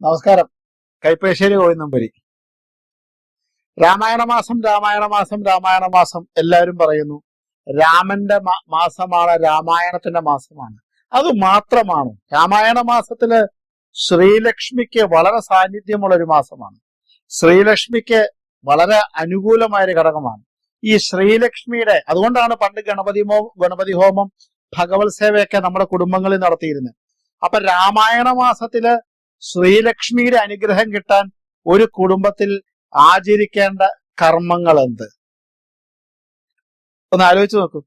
നമസ്കാരം. കൈപ്പേശ്ശേരി ഗോവിന്ദമ്പുരി. രാമായണ മാസം എല്ലാവരും പറയുന്നു. രാമന്റെ മാസമാണ്, രാമായണത്തിന്റെ മാസമാണ്. അത് മാത്രമാണ്. രാമായണ മാസത്തില് ശ്രീലക്ഷ്മിക്ക് വളരെ സാന്നിധ്യമുള്ള ഒരു മാസമാണ്. ശ്രീലക്ഷ്മിക്ക് വളരെ അനുകൂലമായൊരു ഘടകമാണ് ഈ ശ്രീലക്ഷ്മിയുടെ. അതുകൊണ്ടാണ് പണ്ട് ഗണപതി ഹോമം, ഭഗവത് സേവയൊക്കെ നമ്മുടെ കുടുംബങ്ങളിൽ നടത്തിയിരുന്നത്. അപ്പൊ രാമായണ മാസത്തില് ശ്രീലക്ഷ്മിയുടെ അനുഗ്രഹം കിട്ടാൻ ഒരു കുടുംബത്തിൽ ആചരിക്കേണ്ട കർമ്മങ്ങൾ എന്ത്? ഒന്ന് ആലോചിച്ച് നോക്കൂ.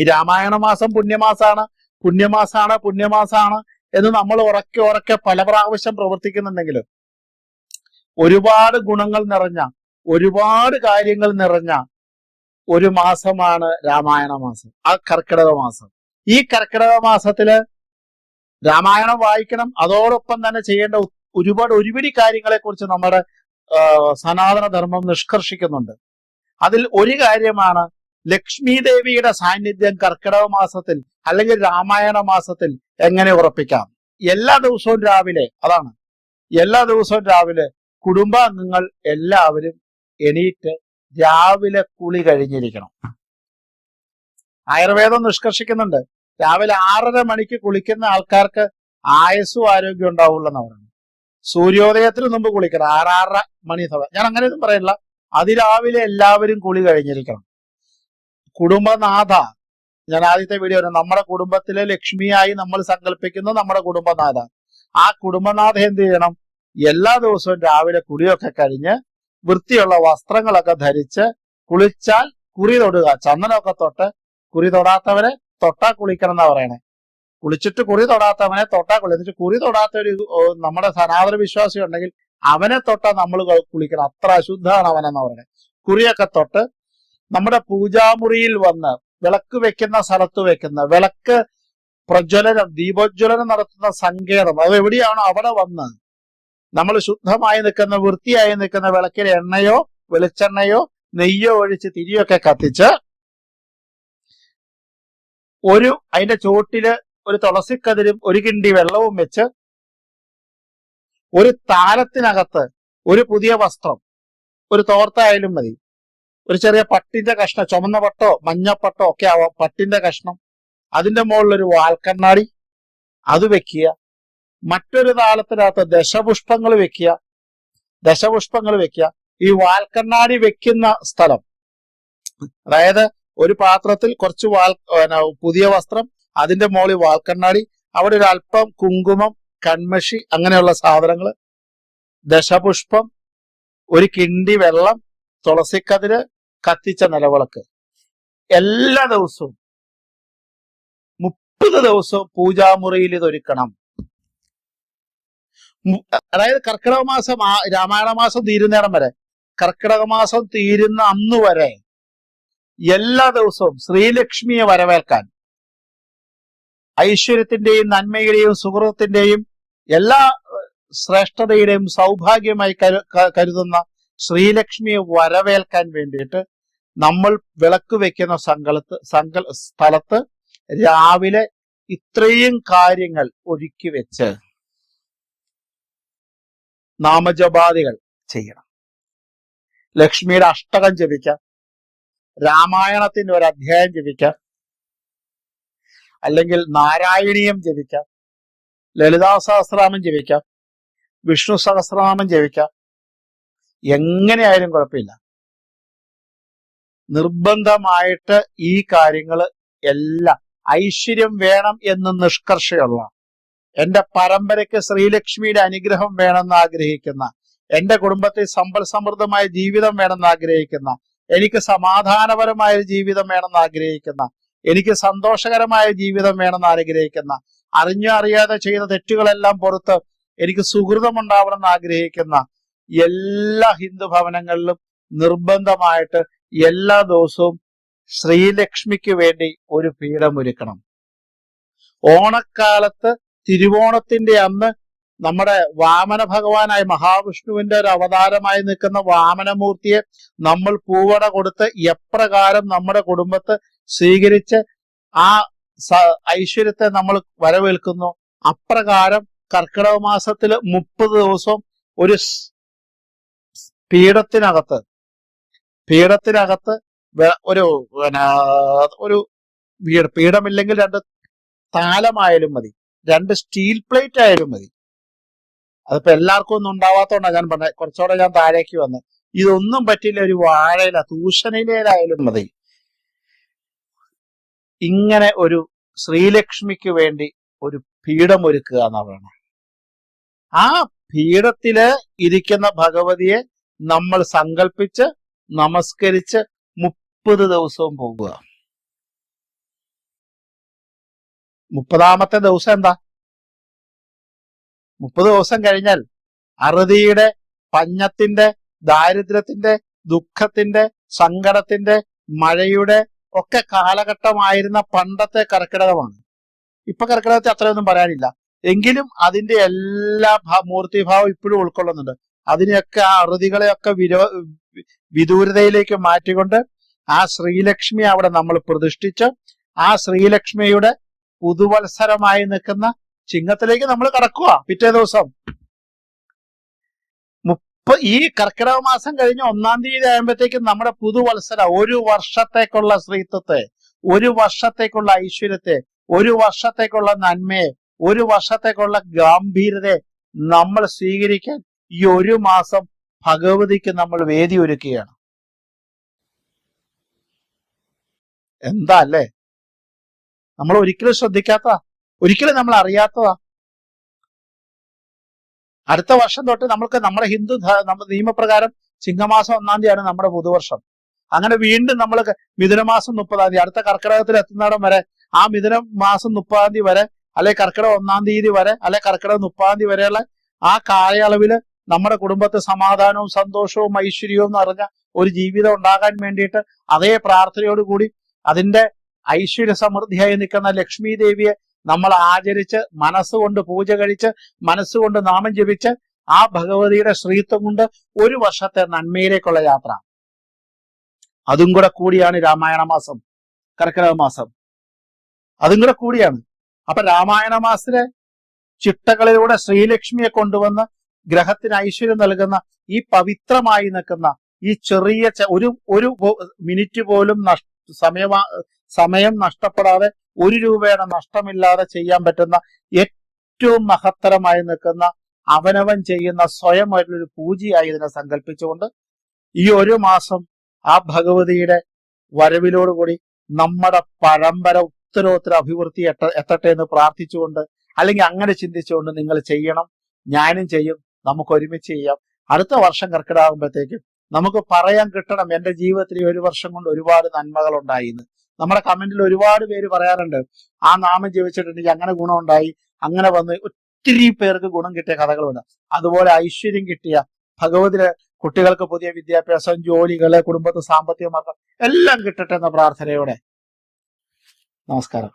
ഈ രാമായണ മാസം പുണ്യമാസാണ് എന്ന് നമ്മൾ ഉറക്കെ പല പ്രാവശ്യം പ്രവർത്തിക്കുന്നുണ്ടെങ്കിലും ഒരുപാട് ഗുണങ്ങൾ നിറഞ്ഞ, ഒരുപാട് കാര്യങ്ങൾ നിറഞ്ഞ ഒരു മാസമാണ് രാമായണ മാസം, ആ കർക്കിടക മാസം. ഈ കർക്കിടക മാസത്തില് രാമായണം വായിക്കണം. അതോടൊപ്പം തന്നെ ചെയ്യേണ്ട ഒരുപിടി കാര്യങ്ങളെ കുറിച്ച് നമ്മുടെ സനാതന ധർമ്മം നിഷ്കർഷിക്കുന്നുണ്ട്. അതിൽ ഒരു കാര്യമാണ് ലക്ഷ്മി ദേവിയുടെ സാന്നിധ്യം കർക്കിടക മാസത്തിൽ അല്ലെങ്കിൽ രാമായണ മാസത്തിൽ എങ്ങനെ ഉറപ്പിക്കാം. എല്ലാ ദിവസവും രാവിലെ കുടുംബാംഗങ്ങൾ എല്ലാവരും എണീറ്റ് രാവിലെ കുളി കഴിഞ്ഞിരിക്കണം. ആയുർവേദം നിഷ്കർഷിക്കുന്നുണ്ട്, രാവിലെ 6:30 മണിക്ക് കുളിക്കുന്ന ആൾക്കാർക്ക് ആയുസ്സും ആരോഗ്യം ഉണ്ടാവുള്ളെന്ന് പറയുന്നത്. സൂര്യോദയത്തിന് മുമ്പ് കുളിക്കണം. 6:30 മണി സമയം. ഞാൻ അങ്ങനെയൊന്നും പറയില്ല. അതിരാവിലെ എല്ലാവരും കുളി കഴിഞ്ഞിരിക്കണം. കുടുംബനാഥ, ഞാൻ ആദ്യത്തെ വീഡിയോ നമ്മുടെ കുടുംബത്തിലെ ലക്ഷ്മിയായി നമ്മൾ സങ്കല്പിക്കുന്ന നമ്മുടെ കുടുംബനാഥ. ആ കുടുംബനാഥ എന്ത് ചെയ്യണം? എല്ലാ ദിവസവും രാവിലെ കുളിയൊക്കെ കഴിഞ്ഞ് വൃത്തിയുള്ള വസ്ത്രങ്ങളൊക്കെ ധരിച്ച് കുളിച്ചാൽ കുറി തൊടുക. ചന്ദനമൊക്കെ തൊട്ട്, കുറി തൊടാത്തവരെ തൊട്ടാ കുളിക്കണം എന്നാ പറയണേ. കുളിച്ചിട്ട് കുറി തൊടാത്തവനെ തൊട്ടാ കുളി. എന്നിട്ട് കുറി തൊടാത്ത ഒരു നമ്മുടെ സനാതന വിശ്വാസി ഉണ്ടെങ്കിൽ അവനെ തൊട്ടാ നമ്മൾ കുളിക്കണം. അത്ര അശുദ്ധമാണ് അവനെന്ന് പറയുന്നത്. കുറിയൊക്കെ തൊട്ട് നമ്മുടെ പൂജാമുറിയിൽ വന്ന് വിളക്ക് വെക്കുന്ന സ്ഥലത്ത് വെക്കുന്ന വിളക്ക് പ്രജ്വലനം, ദീപോജ്വലനം നടത്തുന്ന സങ്കേതം അത് എവിടെയാണോ അവിടെ വന്ന് നമ്മൾ ശുദ്ധമായി നിൽക്കുന്ന, വൃത്തിയായി നിൽക്കുന്ന വിളക്കിൽ എണ്ണയോ വെളിച്ചെണ്ണയോ നെയ്യോ ഒഴിച്ച് തിരിയൊക്കെ കത്തിച്ച് അതിന്റെ ചോട്ടില് ഒരു തുളസിക്കതിരും ഒരു കിണ്ടി വെള്ളവും വെച്ച് ഒരു താലത്തിനകത്ത് ഒരു പുതിയ വസ്ത്രം, ഒരു തോർത്തായാലും മതി, ഒരു ചെറിയ പട്ടിന്റെ കഷ്ണം, ചുമന്ന പട്ടോ മഞ്ഞപ്പട്ടോ ഒക്കെ ആവാം, പട്ടിന്റെ കഷ്ണം, അതിന്റെ മുകളിലൊരു വാൽക്കണ്ണാടി അത് വെക്കുക. മറ്റൊരു താലത്തിനകത്ത് ദശപുഷ്പങ്ങൾ വെക്കുക. ഈ വാൽക്കണ്ണാടി വെക്കുന്ന സ്ഥലം, അതായത് ഒരു പാത്രത്തിൽ കുറച്ച് പുതിയ വസ്ത്രം, അതിന്റെ മുകളിൽ വാൽക്കണ്ണാടി, അവിടെ ഒരു അല്പം കുങ്കുമം, കൺമഷി, അങ്ങനെയുള്ള സാധനങ്ങൾ, ദശപുഷ്പം, ഒരു കിണ്ടി വെള്ളം, തുളസിക്കതിര്, കത്തിച്ച നിലവിളക്ക്. എല്ലാ ദിവസവും 30 ദിവസവും പൂജാമുറിയിൽ ഇതൊരുക്കണം. അതായത് കർക്കിടക മാസം, രാമായണ മാസം തീരുന്നേരം വരെ, കർക്കിടക മാസം തീരുന്ന അന്ന് വരെ എല്ലാ ദിവസവും ശ്രീലക്ഷ്മിയെ വരവേൽക്കാൻ, ഐശ്വര്യത്തിന്റെയും നന്മയുടെയും സുഹൃത്തിന്റെയും എല്ലാ ശ്രേഷ്ഠതയുടെയും സൗഭാഗ്യമായി കരുതുന്ന ശ്രീലക്ഷ്മിയെ വരവേൽക്കാൻ വേണ്ടിയിട്ട് നമ്മൾ വിളക്ക് വെക്കുന്ന സ്ഥലത്ത് രാവിലെ ഇത്രയും കാര്യങ്ങൾ ഒരുക്കി വെച്ച് നാമജപാദികൾ ചെയ്യണം. ലക്ഷ്മിയുടെ അഷ്ടകം ജപിക്കാം, രാമായണത്തിന്റെ ഒരു അധ്യായം ജപിക്കാം, അല്ലെങ്കിൽ നാരായണീയം ജപിക്കാം, ലളിതാ സഹസ്രനാമം ജപിക്കാം, വിഷ്ണു സഹസ്രനാമം ജപിക്കാം. എങ്ങനെയായാലും കുഴപ്പമില്ല. നിർബന്ധമായിട്ട് ഈ കാര്യങ്ങൾ എല്ലാം, ഐശ്വര്യം വേണം എന്ന് നിഷ്കർഷയുള്ള, എന്റെ പരമ്പരയ്ക്ക് ശ്രീലക്ഷ്മിയുടെ അനുഗ്രഹം വേണമെന്ന് ആഗ്രഹിക്കുന്ന, എന്റെ കുടുംബത്തിൽ സമ്പൽ സമൃദ്ധമായ ജീവിതം വേണമെന്ന് ആഗ്രഹിക്കുന്ന, എനിക്ക് സമാധാനപരമായ ജീവിതം വേണമെന്ന് ആഗ്രഹിക്കുന്ന, എനിക്ക് സന്തോഷകരമായ ജീവിതം വേണമെന്ന് ആഗ്രഹിക്കുന്ന, അറിഞ്ഞോ അറിയാതെ ചെയ്ത തെറ്റുകളെല്ലാം പുറത്ത് എനിക്ക് സുഹൃതം ഉണ്ടാവണമെന്ന് ആഗ്രഹിക്കുന്ന എല്ലാ ഹിന്ദു ഭവനങ്ങളിലും നിർബന്ധമായിട്ട് എല്ലാ ദിവസവും ശ്രീലക്ഷ്മിക്ക് വേണ്ടി ഒരു പീഠം ഒരുക്കണം. ഓണക്കാലത്ത് തിരുവോണത്തിന്റെ അന്ന് നമ്മുടെ വാമന ഭഗവാനായ മഹാവിഷ്ണുവിന്റെ ഒരു അവതാരമായി നിൽക്കുന്ന വാമനമൂർത്തിയെ നമ്മൾ പൂവട കൊടുത്ത് എപ്രകാരം നമ്മുടെ കുടുംബത്ത് സ്വീകരിച്ച് ആ ഐശ്വര്യത്തെ നമ്മൾ വരവേൽക്കുന്നു, അപ്രകാരം കർക്കിടക മാസത്തില് 30 ദിവസവും ഒരു പീഠത്തിനകത്ത് ഒരു ഒരു പീഠമില്ലെങ്കിൽ 2 താലമായാലും മതി, 2 സ്റ്റീൽ പ്ലേറ്റ് ആയാലും മതി. അതിപ്പോ എല്ലാവർക്കും ഒന്നും ഉണ്ടാവാത്തോണ്ടാണ് ഞാൻ പറഞ്ഞത്, കുറച്ചുകൂടെ ഞാൻ താഴേക്ക് വന്ന്. ഇതൊന്നും പറ്റില്ല, ഒരു വാഴയില, തൂഷണിലയിലായാലും മതി. ഇങ്ങനെ ഒരു ശ്രീലക്ഷ്മിക്ക് വേണ്ടി ഒരു പീഠം ഒരുക്കുക എന്നാ പറയുന്നത്. ആ പീഠത്തില് ഇരിക്കുന്ന ഭഗവതിയെ നമ്മൾ സങ്കല്പിച്ച് നമസ്കരിച്ച് 30 ദിവസവും പോകുക. 30ാമത്തെ ദിവസം എന്താ? 30 ദിവസം കഴിഞ്ഞാൽ അറുതിയുടെ, പഞ്ഞത്തിന്റെ, ദാരിദ്ര്യത്തിന്റെ, ദുഃഖത്തിന്റെ, സങ്കടത്തിന്റെ, മഴയുടെ ഒക്കെ കാലഘട്ടമായിരുന്ന പണ്ടത്തെ കർക്കിടകമാണ്. ഇപ്പൊ കർക്കിടകത്തെ അത്രയൊന്നും പറയാനില്ല, എങ്കിലും അതിന്റെ എല്ലാ മൂർത്തിഭാവം ഇപ്പോഴും ഉൾക്കൊള്ളുന്നുണ്ട്. അതിനെയൊക്കെ ആ അറുതികളെയൊക്കെ വിദൂരതയിലേക്ക് മാറ്റിക്കൊണ്ട് ആ ശ്രീലക്ഷ്മി അവിടെ നമ്മൾ പ്രതിഷ്ഠിച്ച് ആ ശ്രീലക്ഷ്മിയുടെ പുതുവത്സരമായി നിൽക്കുന്ന ചിങ്ങത്തിലേക്ക് നമ്മൾ കടക്കുക. പിറ്റേ ദിവസം ഈ കർക്കിടക മാസം കഴിഞ്ഞ് 1-ാം തീയതി ആകുമ്പോഴത്തേക്കും നമ്മുടെ പുതുവത്സര, 1 വർഷത്തേക്കുള്ള സ്ത്രീത്വത്തെ, 1 വർഷത്തേക്കുള്ള ഐശ്വര്യത്തെ, 1 വർഷത്തേക്കുള്ള നന്മയെ, 1 വർഷത്തേക്കുള്ള ഗാംഭീര്യതയെ നമ്മൾ സ്വീകരിക്കാൻ ഈ 1 മാസം ഭഗവതിക്ക് നമ്മൾ വേദി ഒരുക്കുകയാണ്. എന്താ അല്ലേ? നമ്മൾ ഒരിക്കലും ശ്രദ്ധിക്കാത്തതാ, ഒരിക്കലും നമ്മൾ അറിയാത്തതാ. അടുത്ത വർഷം തൊട്ട് നമ്മൾക്ക് നമ്മുടെ ഹിന്ദു നിയമപ്രകാരം ചിങ്ങമാസം 1-ാം തീയതിയാണ് നമ്മുടെ പുതുവർഷം. അങ്ങനെ വീണ്ടും നമ്മൾ മിഥുനമാസം 30-ാം തീയതി, അടുത്ത കർക്കിടകത്തിൽ എത്തുന്നിടം വരെ, ആ മിഥുന മാസം 30-ാം തീയതി വരെ, അല്ലെ കർക്കിടകം 1-ാം തീയതി വരെ, അല്ലെ കർക്കിടകം 30-ാം തീയതി വരെയുള്ള ആ കാലയളവില് നമ്മുടെ കുടുംബത്തിൽ സമാധാനവും സന്തോഷവും ഐശ്വര്യവും നിറഞ്ഞ ഒരു ജീവിതം ഉണ്ടാകാൻ വേണ്ടിയിട്ട് അതേ പ്രാർത്ഥനയോടുകൂടി അതിന്റെ ഐശ്വര്യ സമൃദ്ധിയായി നിൽക്കുന്ന ലക്ഷ്മി ദേവിയെ നമ്മൾ ആചരിച്ച് മനസ്സുകൊണ്ട് പൂജ കഴിച്ച് മനസ്സുകൊണ്ട് നാമം ജപിച്ച് ആ ഭഗവതിയുടെ ശ്രീത്വം കൊണ്ട് 1 വർഷത്തെ നന്മയിലേക്കുള്ള യാത്ര. അതും കൂടെ കൂടിയാണ് രാമായണ മാസം, കർക്കിടക മാസം. അതും കൂടെ കൂടിയാണ്. അപ്പൊ രാമായണ മാസത്തിലെ ചിട്ടകളിലൂടെ ശ്രീലക്ഷ്മിയെ കൊണ്ടുവന്ന് ഗ്രഹത്തിന് ഐശ്വര്യം നൽകുന്ന ഈ പവിത്രമായി നിൽക്കുന്ന ഈ ചെറിയ ഒരു മിനിറ്റ് പോലും സമയം നഷ്ടപ്പെടാതെ 1 രൂപയുടെ നഷ്ടമില്ലാതെ ചെയ്യാൻ പറ്റുന്ന ഏറ്റവും മഹത്തരമായി നിൽക്കുന്ന അവനവൻ ചെയ്യുന്ന സ്വയമായിട്ടുള്ളൊരു പൂജയായി ഇതിനെ സങ്കല്പിച്ചുകൊണ്ട് ഈ 1 മാസം ആ ഭഗവതിയുടെ വരവിലോടുകൂടി നമ്മുടെ പരമ്പര ഉത്തരോത്തര അഭിവൃദ്ധി എത്തട്ടെ എന്ന് പ്രാർത്ഥിച്ചുകൊണ്ട്, അല്ലെങ്കിൽ അങ്ങനെ ചിന്തിച്ചുകൊണ്ട് നിങ്ങൾ ചെയ്യണം. ഞാനും ചെയ്യും, നമുക്ക് ഒരുമിച്ച് ചെയ്യാം. അടുത്ത വർഷം കർക്കിടകമാകുമ്പോഴത്തേക്കും നമുക്ക് പറയാൻ കിട്ടണം, എന്റെ ജീവിതത്തിൽ 1 വർഷം കൊണ്ട് ഒരുപാട് നന്മകൾ ഉണ്ടായിന്ന്. നമ്മുടെ കമന്റിൽ ഒരുപാട് പേര് പറയാറുണ്ട്, ആ നാമം ജപിച്ചിട്ടുണ്ടെങ്കിൽ അങ്ങനെ ഗുണമുണ്ടായി, അങ്ങനെ വന്ന് ഒത്തിരി പേർക്ക് ഗുണം കിട്ടിയ കഥകളുണ്ട്. അതുപോലെ ഐശ്വര്യം കിട്ടിയ ഭഗവതിയുടെ കുട്ടികൾക്ക് പുതിയ വിദ്യാഭ്യാസം, ജോലികള്, കുടുംബത്തിൽ സാമ്പത്തിക മാർഗം എല്ലാം കിട്ടട്ടെ എന്ന പ്രാർത്ഥനയോടെ നമസ്കാരം.